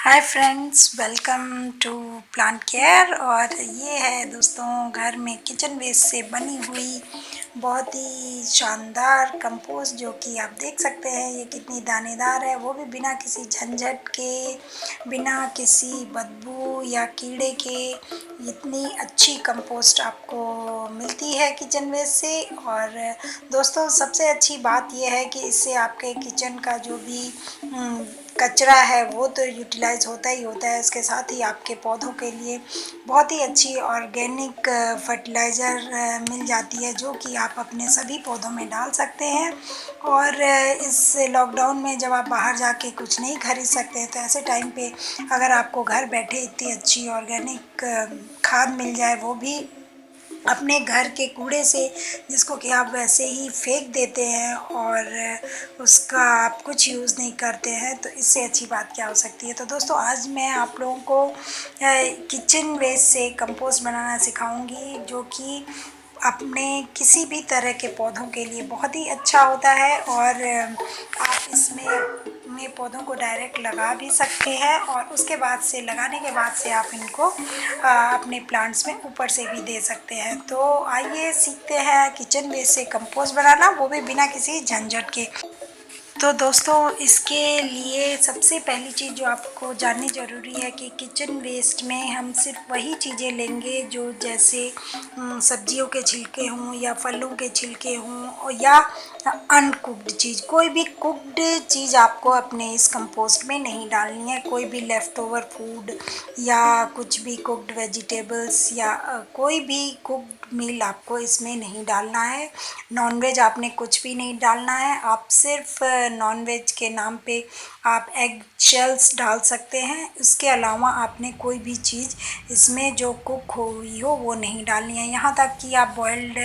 Hi friends, welcome to plant care. और ये है दोस्तों घर में किचन वेस्ट से बनी हुई बहुत ही शानदार कंपोस्ट, जो कि आप देख सकते हैं ये कितनी दानेदार है, वो भी बिना किसी झंझट के, बिना किसी बदबू या कीड़े के। इतनी अच्छी कंपोस्ट आपको मिलती है किचन वेस्ट से। और दोस्तों सबसे अच्छी बात यह है कि इससे आपके किचन का जो भी कचरा है वो तो यूटिलाइज होता ही होता है, इसके साथ ही आपके पौधों के लिए बहुत ही अच्छी ऑर्गेनिक फर्टिलाइज़र मिल जाती है, जो कि आप अपने सभी पौधों में डाल सकते हैं। और इस लॉकडाउन में जब आप बाहर जाके कुछ नहीं खरीद सकते हैं, तो ऐसे टाइम पे अगर आपको घर बैठे इतनी अच्छी ऑर्गेनिक खाद मिल जाए, वो भी अपने घर के कूड़े से, जिसको कि आप वैसे ही फेंक देते हैं और उसका आप कुछ यूज़ नहीं करते हैं, तो इससे अच्छी बात क्या हो सकती है। तो दोस्तों आज मैं आप लोगों को किचन वेस्ट से कंपोस्ट बनाना सिखाऊंगी, जो कि अपने किसी भी तरह के पौधों के लिए बहुत ही अच्छा होता है। और आप इसमें अपने पौधों को डायरेक्ट लगा भी सकते हैं, और उसके बाद से लगाने के बाद से आप इनको अपने प्लांट्स में ऊपर से भी दे सकते हैं। तो आइए सीखते हैं किचन वेस्ट से कंपोस्ट बनाना, वो भी बिना किसी झंझट के। तो दोस्तों इसके लिए सबसे पहली चीज़ जो आपको जाननी ज़रूरी है कि किचन वेस्ट में हम सिर्फ वही चीज़ें लेंगे जो जैसे सब्जियों के छिलके हों या फलों के छिलके हों, या अनकुक्ड चीज़। कोई भी कुक्ड चीज़ आपको अपने इस कंपोस्ट में नहीं डालनी है। कोई भी लेफ़्ट ओवर फूड या कुछ भी कुक्ड वेजिटेबल्स या कोई भी कुक्ड मील आपको इसमें नहीं डालना है। नॉनवेज आपने कुछ भी नहीं डालना है। आप सिर्फ नॉनवेज के नाम पे आप एग शेल्स डाल सकते हैं। इसके अलावा आपने कोई भी चीज़ इसमें जो कुक हुई हो वो नहीं डालनी है। यहाँ तक कि आप बॉइल्ड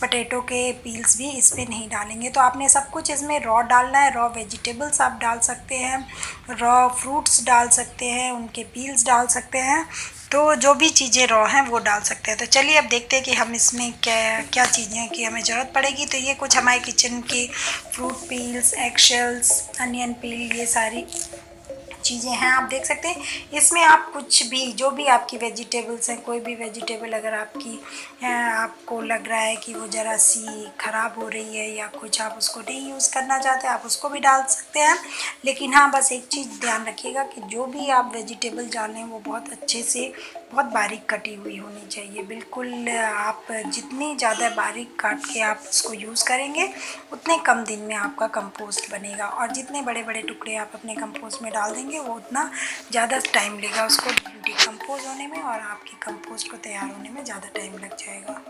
पटेटो के पील्स भी इस पर नहीं डालेंगे। तो आपने सब कुछ इसमें रॉ डालना है। रॉ वेजिटेबल्स आप डाल सकते हैं, रॉ फ्रूट्स डाल सकते हैं, उनके पील्स डाल सकते हैं। तो जो भी चीज़ें रॉ हैं वो डाल सकते हैं। तो चलिए अब देखते हैं कि हम इसमें क्या क्या चीज़ें की हमें ज़रूरत पड़ेगी। तो ये कुछ हमारे किचन के fruit peels, egg shells, onion पील, ये सारी चीज़ें हैं, आप देख सकते हैं। इसमें आप कुछ भी, जो भी आपकी वेजिटेबल्स हैं, कोई भी वेजिटेबल अगर आपकी आपको लग रहा है कि वो ज़रा सी ख़राब हो रही है या कुछ आप उसको नहीं यूज़ करना चाहते, आप उसको भी डाल सकते हैं। लेकिन हाँ, बस एक चीज़ ध्यान रखिएगा कि जो भी आप वेजिटेबल डालें वो बहुत अच्छे से, बहुत बारीक कटी हुई होनी चाहिए। बिल्कुल आप जितनी ज़्यादा बारीक काट के आप उसको यूज़ करेंगे, उतने कम दिन में आपका कंपोस्ट बनेगा। और जितने बड़े बड़े टुकड़े आप अपने कंपोस्ट में डाल देंगे, वो उतना ज़्यादा टाइम लेगा उसको डिकम्पोज होने में, और आपकी कंपोस्ट को तैयार होने में ज़्यादा टाइम लग जाएगा।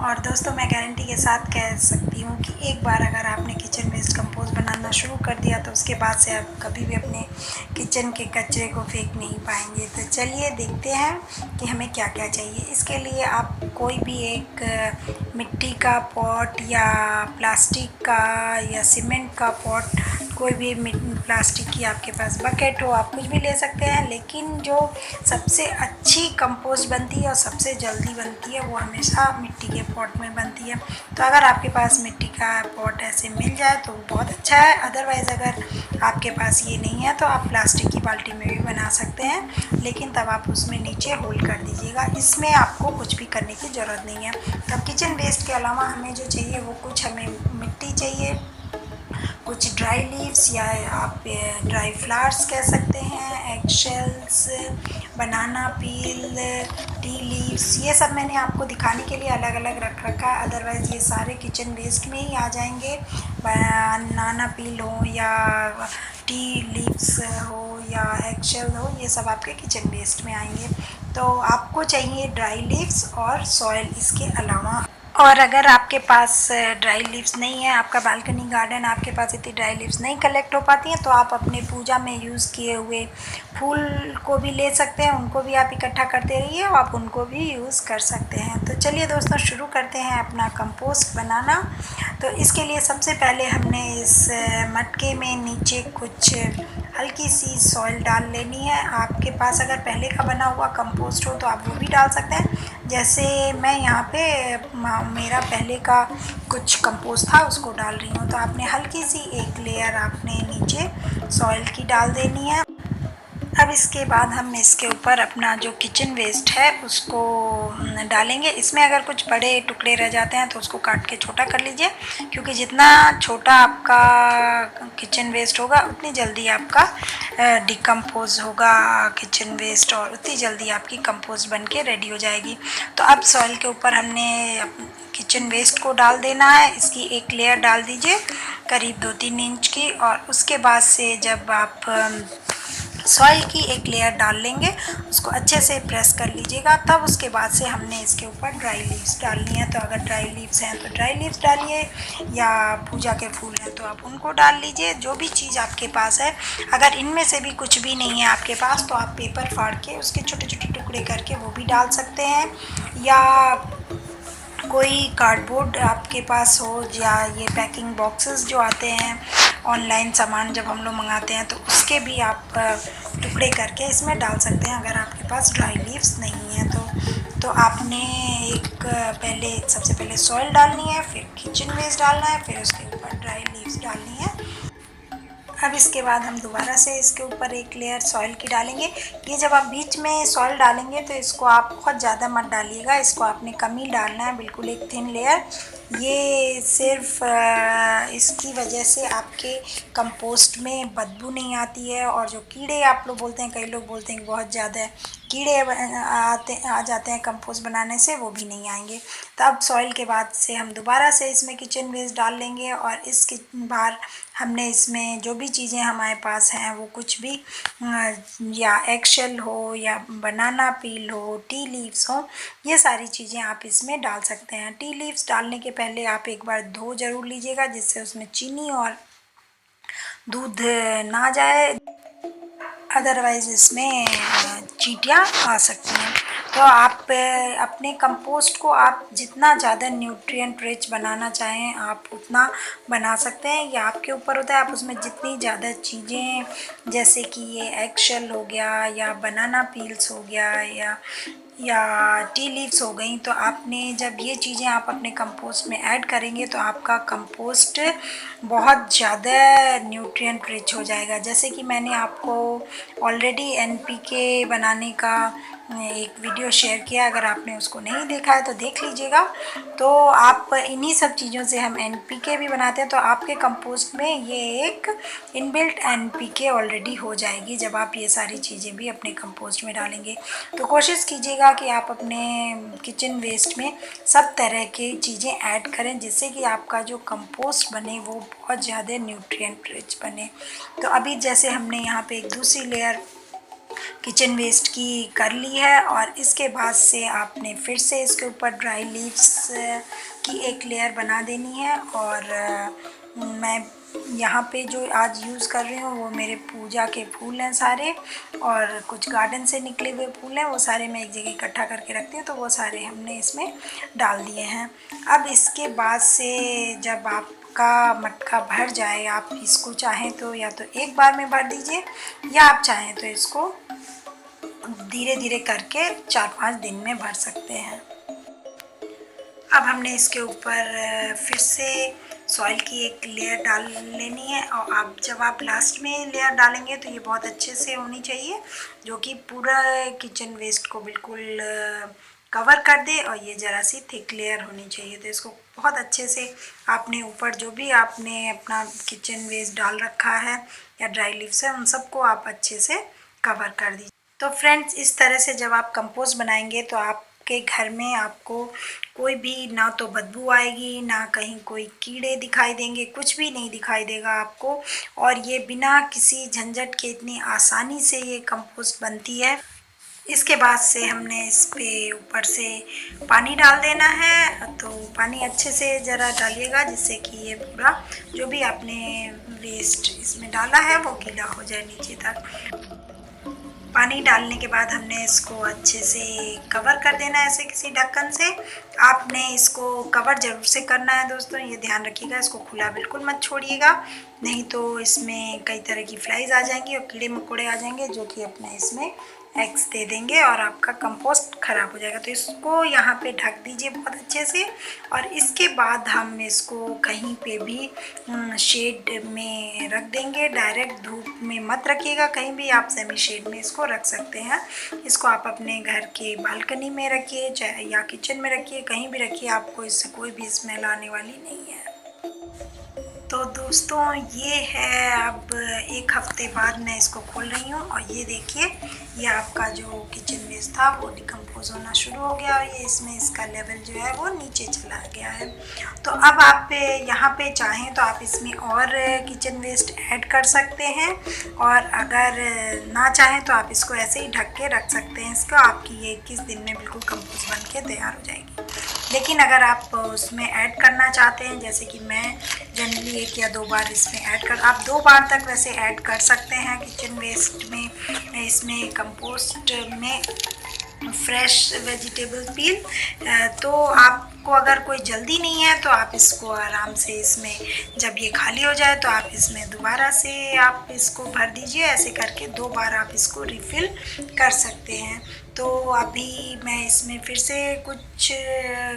और दोस्तों मैं गारंटी के साथ कह सकती हूँ कि एक बार अगर आपने किचन वेस्ट कंपोस्ट बनाना शुरू कर दिया, तो उसके बाद से आप कभी भी अपने किचन के कचरे को फेंक नहीं पाएंगे। तो चलिए देखते हैं कि हमें क्या क्या चाहिए। इसके लिए आप कोई भी एक मिट्टी का पॉट या प्लास्टिक का या सीमेंट का पॉट, कोई भी प्लास्टिक की आपके पास बकेट हो, आप कुछ भी ले सकते हैं। लेकिन जो सबसे अच्छी कंपोस्ट बनती है और सबसे जल्दी बनती है, वो हमेशा मिट्टी के पॉट में बनती है। तो अगर आपके पास मिट्टी का पॉट ऐसे मिल जाए तो बहुत अच्छा है। अदरवाइज़ अगर आपके पास ये नहीं है तो आप प्लास्टिक की बाल्टी में भी बना सकते हैं, लेकिन तब आप उसमें नीचे होल कर दीजिएगा। इसमें आपको कुछ भी करने की ज़रूरत नहीं है। तब किचन वेस्ट के अलावा हमें जो चाहिए वो कुछ हमें मिट्टी चाहिए, कुछ ड्राई लीव्स या आप ड्राई फ्लावर्स कह सकते हैं, एग शेल्स, बनाना पील, टी लीव्स, ये सब मैंने आपको दिखाने के लिए अलग अलग रख रखा है। अदरवाइज़ ये सारे किचन वेस्ट में ही आ जाएंगे। बनाना पील हो या टी लीव्स हो या एग शेल हो, ये सब आपके किचन वेस्ट में आएंगे। तो आपको चाहिए ड्राई लीव्स और सॉइल इसके अलावा। और अगर आपके पास ड्राई लीव्स नहीं है, आपका बालकनी गार्डन, आपके पास इतनी ड्राई लीव्स नहीं कलेक्ट हो पाती हैं, तो आप अपने पूजा में यूज़ किए हुए फूल को भी ले सकते हैं। उनको भी आप इकट्ठा करते रहिए और आप उनको भी यूज़ कर सकते हैं। तो चलिए दोस्तों शुरू करते हैं अपना कंपोस्ट बनाना। तो इसके लिए सबसे पहले हमने इस मटके में नीचे कुछ हल्की सी सॉइल डाल लेनी है। आपके पास अगर पहले का बना हुआ कंपोस्ट हो तो आप वो भी डाल सकते हैं। जैसे मैं यहाँ पे मेरा पहले का कुछ कंपोस्ट था उसको डाल रही हूँ। तो आपने हल्की सी एक लेयर आपने नीचे सॉइल की डाल देनी है। अब इसके बाद हम इसके ऊपर अपना जो किचन वेस्ट है उसको डालेंगे। इसमें अगर कुछ बड़े टुकड़े रह जाते हैं तो उसको काट के छोटा कर लीजिए, क्योंकि जितना छोटा आपका किचन वेस्ट होगा उतनी जल्दी आपका डिकम्पोज होगा किचन वेस्ट, और उतनी जल्दी आपकी कंपोस्ट बन के रेडी हो जाएगी। तो अब सॉइल के ऊपर हमने किचन वेस्ट को डाल देना है। इसकी एक लेयर डाल दीजिए करीब 2-3 इंच की, और उसके बाद से जब आप सॉइल की एक लेयर डाल लेंगे उसको अच्छे से प्रेस कर लीजिएगा। तब उसके बाद से हमने इसके ऊपर ड्राई लीव्स डालनी है। तो अगर ड्राई लीव्स हैं तो ड्राई लीव्स डालिए, या पूजा के फूल हैं तो आप उनको डाल लीजिए, जो भी चीज़ आपके पास है। अगर इनमें से भी कुछ भी नहीं है आपके पास तो आप पेपर फाड़ के उसके छोटे छोटे टुकड़े करके वो भी डाल सकते हैं, या कोई कार्डबोर्ड आपके पास हो, या ये पैकिंग बॉक्सेस जो आते हैं ऑनलाइन सामान जब हम लोग मंगाते हैं तो उसके भी आप टुकड़े करके इसमें डाल सकते हैं, अगर आपके पास ड्राई लीव्स नहीं है तो आपने पहले सबसे पहले सॉइल डालनी है, फिर किचन वेस्ट डालना है, फिर उसके ऊपर ड्राई लीव्स डालनी है। अब इसके बाद हम दोबारा से इसके ऊपर एक लेयर सॉइल की डालेंगे। ये जब आप बीच में सॉइल डालेंगे तो इसको आप बहुत ज़्यादा मत डालिएगा, इसको आपने कम ही डालना है, बिल्कुल एक थिन लेयर। ये सिर्फ इसकी वजह से आपके कंपोस्ट में बदबू नहीं आती है, और जो कीड़े आप लोग बोलते हैं, कई लोग बोलते हैं कि बहुत ज़्यादा कीड़े आ जाते हैं कंपोस्ट बनाने से, वो भी नहीं आएंगे। तो अब सॉइल के बाद से हम दोबारा से इसमें किचन वेस्ट डाल लेंगे, और इसके बार हमने इसमें जो भी चीज़ें हमारे पास हैं वो कुछ भी या एगशेल हो, या बनाना पील हो, टी लीव्स हो, ये सारी चीज़ें आप इसमें डाल सकते हैं। टी लीव्स डालने के पहले आप एक बार धो ज़रूर लीजिएगा, जिससे उसमें चीनी और दूध ना जाए, अदरवाइज़ इसमें चींटियाँ आ सकती हैं। तो आप अपने कंपोस्ट को आप जितना ज़्यादा न्यूट्रिएंट रिच बनाना चाहें आप उतना बना सकते हैं, ये आपके ऊपर होता है। आप उसमें जितनी ज़्यादा चीज़ें, जैसे कि ये एगशेल हो गया, या बनाना पील्स हो गया, या टी लीव्स हो गई, तो आपने जब ये चीज़ें आप अपने कंपोस्ट में ऐड करेंगे तो आपका कंपोस्ट बहुत ज़्यादा न्यूट्रिएंट रिच हो जाएगा। जैसे कि मैंने आपको ऑलरेडी एनपीके बनाने का एक वीडियो शेयर किया, अगर आपने उसको नहीं देखा है तो देख लीजिएगा। तो आप इन्हीं सब चीज़ों से हम एनपीके भी बनाते हैं, तो आपके कंपोस्ट में ये एक इनबिल्ट एनपीके ऑलरेडी हो जाएगी जब आप ये सारी चीज़ें भी अपने कंपोस्ट में डालेंगे। तो कोशिश कीजिएगा कि आप अपने किचन वेस्ट में सब तरह की चीज़ें ऐड करें, जिससे कि आपका जो कंपोस्ट बने वो बहुत ज़्यादा न्यूट्रिएंट रिच बने। तो अभी जैसे हमने यहाँ पे एक दूसरी लेयर किचन वेस्ट की कर ली है, और इसके बाद से आपने फिर से इसके ऊपर ड्राई लीव्स की एक लेयर बना देनी है। और मैं यहाँ पे जो आज यूज़ कर रही हूँ वो मेरे पूजा के फूल हैं सारे, और कुछ गार्डन से निकले हुए फूल हैं, वो सारे मैं एक जगह इकट्ठा करके रखती हूँ, तो वो सारे हमने इसमें डाल दिए हैं। अब इसके बाद से जब आपका मटका भर जाए, आप इसको चाहें तो या तो एक बार में भर दीजिए, या आप चाहें तो इसको धीरे धीरे करके 4-5 दिन में भर सकते हैं। अब हमने इसके ऊपर फिर से सॉइल की एक लेयर डाल लेनी है, और आप जब आप लास्ट में लेयर डालेंगे तो ये बहुत अच्छे से होनी चाहिए, जो कि पूरा किचन वेस्ट को बिल्कुल कवर कर दे, और ये ज़रा सी थिक लेयर होनी चाहिए। तो इसको बहुत अच्छे से आपने ऊपर जो भी आपने अपना किचन वेस्ट डाल रखा है या ड्राई लीव्स है, उन सबको आप अच्छे से कवर कर दीजिए। तो फ्रेंड्स, इस तरह से जब आप कंपोस्ट बनाएंगे तो आपके घर में आपको कोई भी ना तो बदबू आएगी, ना कहीं कोई कीड़े दिखाई देंगे, कुछ भी नहीं दिखाई देगा आपको, और ये बिना किसी झंझट के इतनी आसानी से ये कंपोस्ट बनती है। इसके बाद से हमने इस पे ऊपर से पानी डाल देना है, तो पानी अच्छे से ज़रा डालिएगा, जिससे कि ये पूरा जो भी आपने वेस्ट इसमें डाला है वो गीला हो जाए नीचे तक। पानी डालने के बाद हमने इसको अच्छे से कवर कर देना है, ऐसे किसी ढक्कन से। आपने इसको कवर ज़रूर से करना है दोस्तों, ये ध्यान रखिएगा, इसको खुला बिल्कुल मत छोड़िएगा, नहीं तो इसमें कई तरह की फ्लाइज आ जाएंगी और कीड़े मकोड़े आ जाएंगे जो कि अपना इसमें एग्स दे देंगे और आपका कंपोस्ट ख़राब हो जाएगा। तो इसको यहाँ पे ढक दीजिए बहुत अच्छे से और इसके बाद हम इसको कहीं पे भी शेड में रख देंगे। डायरेक्ट धूप में मत रखिएगा, कहीं भी आप सेमी शेड में इसको रख सकते हैं। इसको आप अपने घर के बालकनी में रखिए चाहे या किचन में रखिए, कहीं भी रखिए, आपको इससे कोई भी स्मेल आने वाली नहीं है। तो दोस्तों ये है, अब एक हफ्ते बाद मैं इसको खोल रही हूँ और ये देखिए ये आपका जो किचन वेस्ट था वो डिकम्पोज होना शुरू हो गया और ये इसमें इसका लेवल जो है वो नीचे चला गया है। तो अब आप यहाँ पे चाहें तो आप इसमें और किचन वेस्ट ऐड कर सकते हैं और अगर ना चाहें तो आप इसको ऐसे ही ढक के रख सकते हैं। इसका आपकी ये 21 दिन में बिल्कुल कंपोस्ट बन के तैयार हो जाएगी। लेकिन अगर आप उसमें ऐड करना चाहते हैं, जैसे कि मैं जनरली 1 या 2 बार इसमें ऐड कर, आप 2 बार तक वैसे ऐड कर सकते हैं किचन वेस्ट में, इसमें कंपोस्ट में फ्रेश वेजिटेबल पील। तो आपको अगर कोई जल्दी नहीं है तो आप इसको आराम से इसमें जब ये खाली हो जाए तो आप इसमें दोबारा से आप इसको भर दीजिए। ऐसे करके 2 बार आप इसको रिफ़िल कर सकते हैं। तो अभी मैं इसमें फिर से कुछ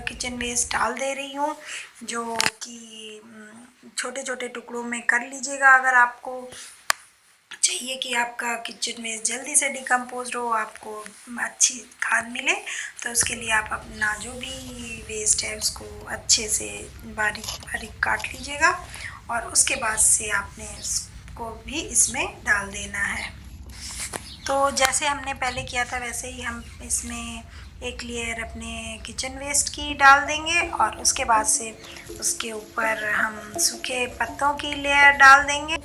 किचन वेस्ट डाल दे रही हूँ जो कि छोटे छोटे टुकड़ों में कर लीजिएगा। अगर आपको चाहिए कि आपका किचन वेस्ट जल्दी से डिकम्पोज हो, आपको अच्छी खाद मिले, तो उसके लिए आप अपना जो भी वेस्ट है उसको अच्छे से बारीक बारीक काट लीजिएगा और उसके बाद से आपने उसको भी इसमें डाल देना है। तो जैसे हमने पहले किया था वैसे ही हम इसमें एक लेयर अपने किचन वेस्ट की डाल देंगे और उसके बाद से उसके ऊपर हम सूखे पत्तों की लेयर डाल देंगे।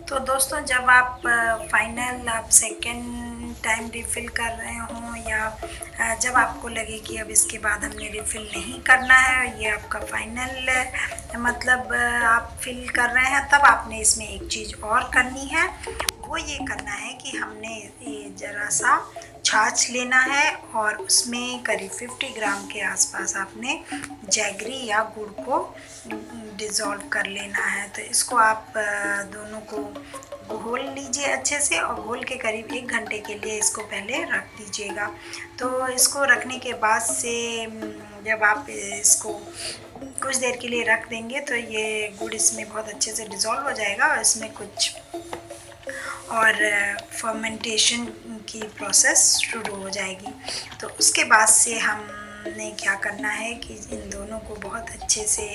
तो दोस्तों जब आप फाइनल आप सेकेंड टाइम रिफ़िल कर रहे हों या जब आपको लगे कि अब इसके बाद हमने रिफ़िल नहीं करना है, ये आपका फाइनल मतलब आप फिल कर रहे हैं, तब आपने इसमें एक चीज़ और करनी है। वो ये करना है कि हमने ये ज़रा सा छाछ लेना है और उसमें करीब 50 ग्राम के आसपास आपने जैगरी या गुड़ को डिज़ोल्व कर लेना है। तो इसको आप दोनों को घोल लीजिए अच्छे से और घोल के करीब 1 घंटे के लिए इसको पहले रख दीजिएगा। तो इसको रखने के बाद से जब आप इसको कुछ देर के लिए रख देंगे तो ये गुड़ इसमें बहुत अच्छे से डिज़ोल्व हो जाएगा और इसमें कुछ और फर्मेंटेशन की प्रोसेस शुरू हो जाएगी। तो उसके बाद से हमने क्या करना है कि इन दोनों को बहुत अच्छे से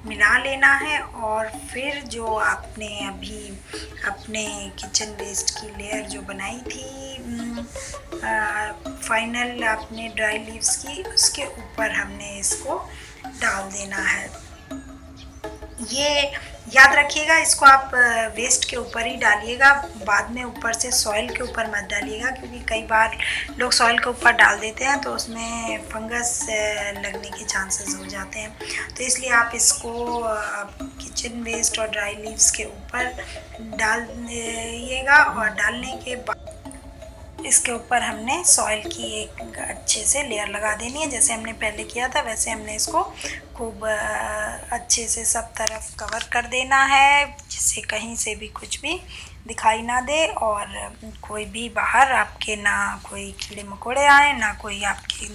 मिला लेना है और फिर जो आपने अभी अपने किचन वेस्ट की लेयर जो बनाई थी फाइनल आपने ड्राई लीव्स की, उसके ऊपर हमने इसको डाल देना है। ये याद रखिएगा, इसको आप वेस्ट के ऊपर ही डालिएगा, बाद में ऊपर से सॉइल के ऊपर मत डालिएगा, क्योंकि कई बार लोग सॉइल के ऊपर डाल देते हैं तो उसमें फंगस लगने के चांसेस हो जाते हैं। तो इसलिए आप इसको किचन वेस्ट और ड्राई लीव्स के ऊपर डालिएगा और डालने के बाद इसके ऊपर हमने सॉइल की एक अच्छे से लेयर लगा देनी है। जैसे हमने पहले किया था वैसे हमने इसको खूब अच्छे से सब तरफ कवर कर देना है, जिससे कहीं से भी कुछ भी दिखाई ना दे और कोई भी बाहर आपके ना कोई कीड़े मकोड़े आए ना कोई आपकी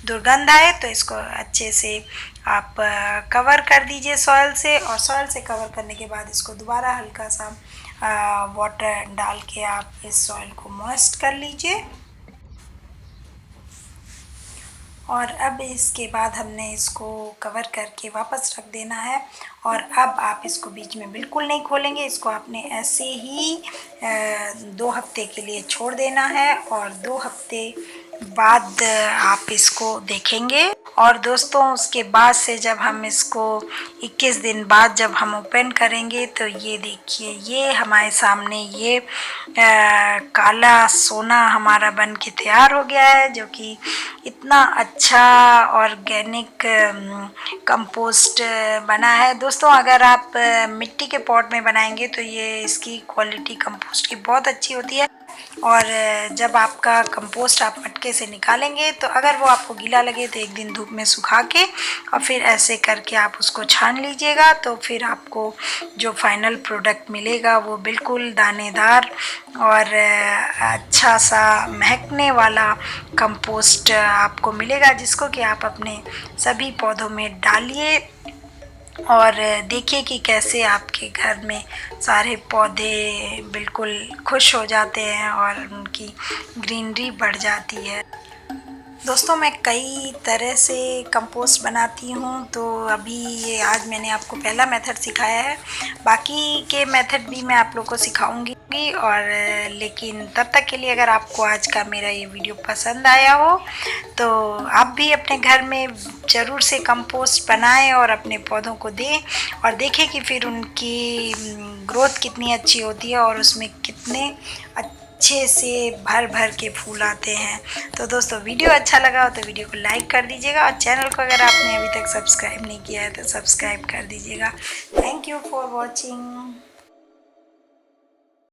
दुर्गंध आए। तो इसको अच्छे से आप कवर कर दीजिए सॉइल से, और सॉइल से कवर करने के बाद इसको दोबारा हल्का सा वाटर डाल के आप इस सॉइल को मॉइस्ट कर लीजिए। और अब इसके बाद हमने इसको कवर करके वापस रख देना है और अब आप इसको बीच में बिल्कुल नहीं खोलेंगे, इसको आपने ऐसे ही 2 हफ्ते के लिए छोड़ देना है और 2 हफ्ते बाद आप इसको देखेंगे। और दोस्तों उसके बाद से जब हम इसको 21 दिन बाद जब हम ओपन करेंगे तो ये देखिए ये हमारे सामने ये काला सोना हमारा बन के तैयार हो गया है, जो कि इतना अच्छा ऑर्गेनिक कंपोस्ट बना है। दोस्तों अगर आप मिट्टी के पॉट में बनाएंगे तो ये इसकी क्वालिटी कंपोस्ट की बहुत अच्छी होती है। और जब आपका कंपोस्ट आप मटके से निकालेंगे तो अगर वो आपको गीला लगे तो एक दिन धूप में सुखा के और फिर ऐसे करके आप उसको छान लीजिएगा, तो फिर आपको जो फाइनल प्रोडक्ट मिलेगा वो बिल्कुल दानेदार और अच्छा सा महकने वाला कंपोस्ट आपको मिलेगा, जिसको कि आप अपने सभी पौधों में डालिए और देखिए कि कैसे आपके घर में सारे पौधे बिल्कुल खुश हो जाते हैं और उनकी ग्रीनरी बढ़ जाती है। दोस्तों मैं कई तरह से कंपोस्ट बनाती हूँ, तो अभी ये आज मैंने आपको पहला मेथड सिखाया है, बाकी के मेथड भी मैं आप लोग को सिखाऊंगी। और लेकिन तब तक के लिए अगर आपको आज का मेरा ये वीडियो पसंद आया हो तो आप भी अपने घर में ज़रूर से कंपोस्ट बनाएं और अपने पौधों को दें और देखें कि फिर उनकी ग्रोथ कितनी अच्छी होती है और उसमें कितने अच्छे से भर भर के फूल आते हैं। तो दोस्तों वीडियो अच्छा लगा हो तो वीडियो को लाइक कर दीजिएगा और चैनल को अगर आपने अभी तक सब्सक्राइब नहीं किया है तो सब्सक्राइब कर दीजिएगा। Thank you for watching.